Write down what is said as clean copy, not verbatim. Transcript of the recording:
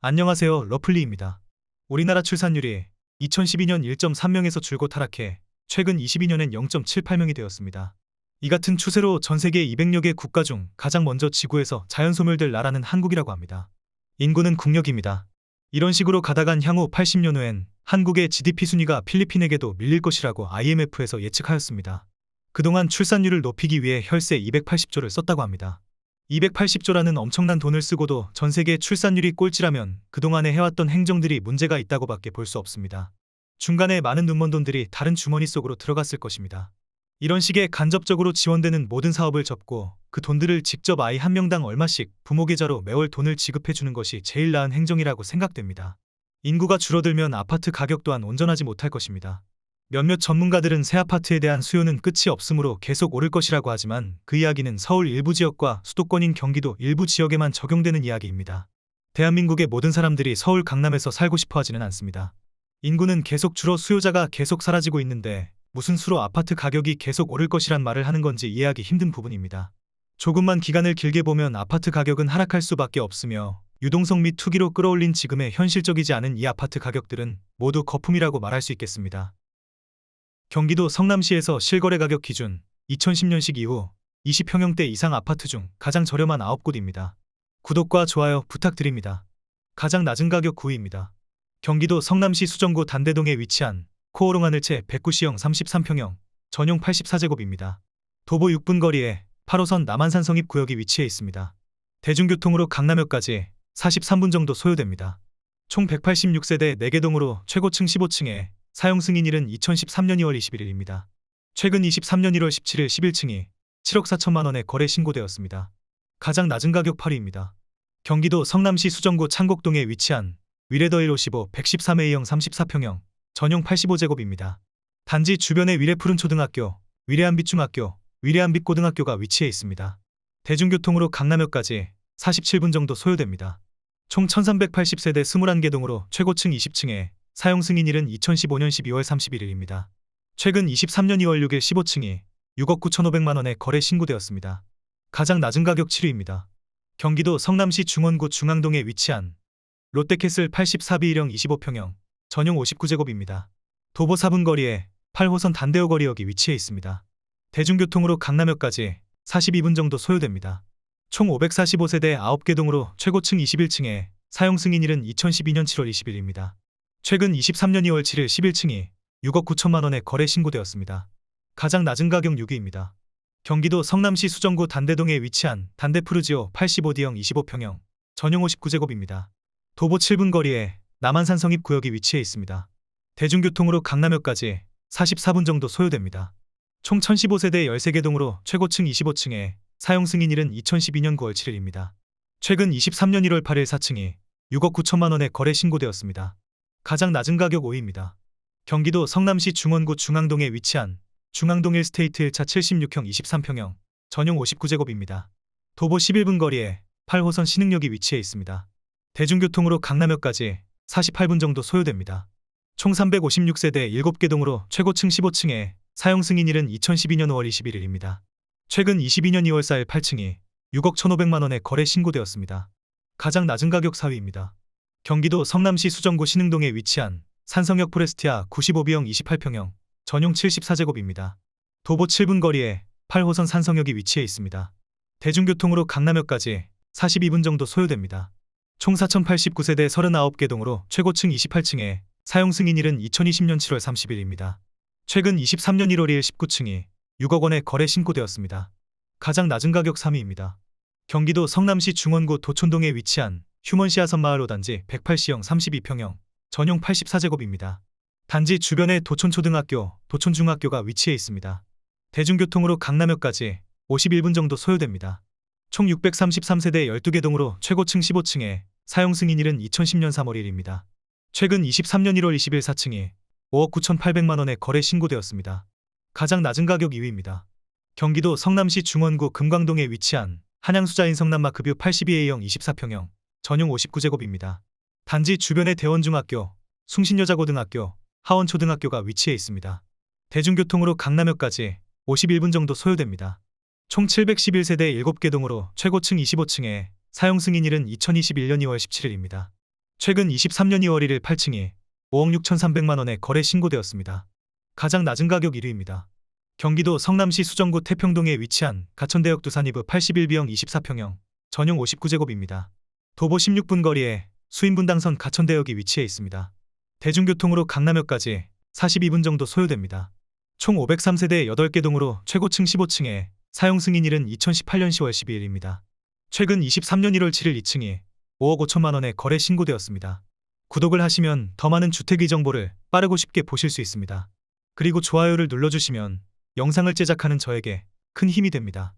안녕하세요. 러플리입니다. 우리나라 출산율이 2012년 1.3명에서 줄곧 하락해 최근 22년엔 0.78명이 되었습니다. 이 같은 추세로 전 세계 200여 개 국가 중 가장 먼저 지구에서 자연 소멸될 나라는 한국이라고 합니다. 인구는 국력입니다. 이런 식으로 가다간 향후 80년 후엔 한국의 GDP 순위가 필리핀에게도 밀릴 것이라고 IMF에서 예측하였습니다. 그동안 출산율을 높이기 위해 혈세 280조를 썼다고 합니다. 280조라는 엄청난 돈을 쓰고도 전 세계 출산율이 꼴찌라면 그동안에 해왔던 행정들이 문제가 있다고밖에 볼 수 없습니다. 중간에 많은 눈먼 돈들이 다른 주머니 속으로 들어갔을 것입니다. 이런 식의 간접적으로 지원되는 모든 사업을 접고 그 돈들을 직접 아이 한 명당 얼마씩 부모 계좌로 매월 돈을 지급해주는 것이 제일 나은 행정이라고 생각됩니다. 인구가 줄어들면 아파트 가격 또한 온전하지 못할 것입니다. 몇몇 전문가들은 새 아파트에 대한 수요는 끝이 없으므로 계속 오를 것이라고 하지만 그 이야기는 서울 일부 지역과 수도권인 경기도 일부 지역에만 적용되는 이야기입니다. 대한민국의 모든 사람들이 서울 강남에서 살고 싶어 하지는 않습니다. 인구는 계속 줄어 수요자가 계속 사라지고 있는데 무슨 수로 아파트 가격이 계속 오를 것이란 말을 하는 건지 이해하기 힘든 부분입니다. 조금만 기간을 길게 보면 아파트 가격은 하락할 수밖에 없으며 유동성 및 투기로 끌어올린 지금의 현실적이지 않은 이 아파트 가격들은 모두 거품이라고 말할 수 있겠습니다. 경기도 성남시에서 실거래 가격 기준 2010년식 이후 20평형대 이상 아파트 중 가장 저렴한 9곳입니다. 구독과 좋아요 부탁드립니다. 가장 낮은 가격 9위입니다. 경기도 성남시 수정구 단대동에 위치한 코오롱 하늘채 109시형 33평형 전용 84제곱입니다. 도보 6분 거리에 8호선 남한산 성입구역이 위치해 있습니다. 대중교통으로 강남역까지 43분 정도 소요됩니다. 총 186세대 4개동으로 최고층 15층에 사용 승인일은 2013년 2월 21일입니다. 최근 23년 1월 17일 11층이 7억 4천만 원에 거래 신고되었습니다. 가장 낮은 가격 8위입니다. 경기도 성남시 수정구 창곡동에 위치한 위레더 155 113A형 34평형 전용 85제곱입니다. 단지 주변에 위례푸른초등학교, 위례한빛중학교, 위례한빛고등학교가 위치해 있습니다. 대중교통으로 강남역까지 47분 정도 소요됩니다. 총 1380세대 21개동으로 최고층 20층에 사용 승인일은 2015년 12월 31일입니다. 최근 23년 2월 6일 15층이 6억 9,500만 원에 거래 신고되었습니다. 가장 낮은 가격 7위입니다. 경기도 성남시 중원구 중앙동에 위치한 롯데캐슬 84B형 25평형 전용 59제곱입니다. 도보 4분 거리에 8호선 단대호 거리역이 위치해 있습니다. 대중교통으로 강남역까지 42분 정도 소요됩니다. 총 545세대 9개동으로 최고층 21층에 사용 승인일은 2012년 7월 20일입니다. 최근 23년 2월 7일 11층이 6억 9천만 원에 거래 신고되었습니다. 가장 낮은 가격 6위입니다. 경기도 성남시 수정구 단대동에 위치한 단대푸르지오 85D형 25평형 전용 59제곱입니다. 도보 7분 거리에 남한산 성입구역이 위치해 있습니다. 대중교통으로 강남역까지 44분 정도 소요됩니다. 총 1015세대 13개동으로 최고층 25층에 사용 승인일은 2012년 9월 7일입니다. 최근 23년 1월 8일 4층이 6억 9천만 원에 거래 신고되었습니다. 가장 낮은 가격 5위입니다. 경기도 성남시 중원구 중앙동에 위치한 중앙동 1스테이트 1차 76형 23평형 전용 59제곱입니다. 도보 11분 거리에 8호선 신흥역이 위치해 있습니다. 대중교통으로 강남역까지 48분 정도 소요됩니다. 총 356세대 7개동으로 최고층 15층에 사용 승인일은 2012년 5월 21일입니다. 최근 22년 2월 4일 8층이 6억 1,500만 원에 거래 신고되었습니다. 가장 낮은 가격 4위입니다. 경기도 성남시 수정구 신흥동에 위치한 산성역 포레스티아 95B형 28평형 전용 74제곱입니다. 도보 7분 거리에 8호선 산성역이 위치해 있습니다. 대중교통으로 강남역까지 42분 정도 소요됩니다. 총 4,089세대 39개동으로 최고층 28층에 사용 승인일은 2020년 7월 30일입니다. 최근 23년 1월 2일 19층이 6억 원에 거래 신고되었습니다. 가장 낮은 가격 3위입니다. 경기도 성남시 중원구 도촌동에 위치한 휴먼시아선 마을 5단지 108시형 32평형 전용 84제곱입니다. 단지 주변에 도촌초등학교, 도촌중학교가 위치해 있습니다. 대중교통으로 강남역까지 51분 정도 소요됩니다. 총 633세대 12개동으로 최고층 15층에 사용 승인일은 2010년 3월 1일입니다. 최근 23년 1월 20일 4층이 5억 9,800만 원에 거래 신고되었습니다. 가장 낮은 가격 2위입니다. 경기도 성남시 중원구 금광동에 위치한 한양수자인 성남마크뷰 82A형 24평형 전용 59제곱입니다. 단지 주변에 대원중학교, 숭신여자고등학교, 하원초등학교가 위치해 있습니다. 대중교통으로 강남역까지 51분 정도 소요됩니다. 총 711세대 7개동으로 최고층 25층에 사용 승인일은 2021년 2월 17일입니다. 최근 23년 2월 1일 8층이 5억 6,300만 원에 거래 신고되었습니다. 가장 낮은 가격 1위입니다. 경기도 성남시 수정구 태평동에 위치한 가천대역 두산이브 81B형 24평형 전용 59제곱입니다. 도보 16분 거리에 수인분당선 가천대역이 위치해 있습니다. 대중교통으로 강남역까지 42분 정도 소요됩니다. 총 503세대 8개 동으로 최고층 15층에 사용 승인일은 2018년 10월 12일입니다. 최근 23년 1월 7일 2층이 5억 5천만 원에 거래 신고되었습니다. 구독을 하시면 더 많은 주택의 정보를 빠르고 쉽게 보실 수 있습니다. 그리고 좋아요를 눌러주시면 영상을 제작하는 저에게 큰 힘이 됩니다.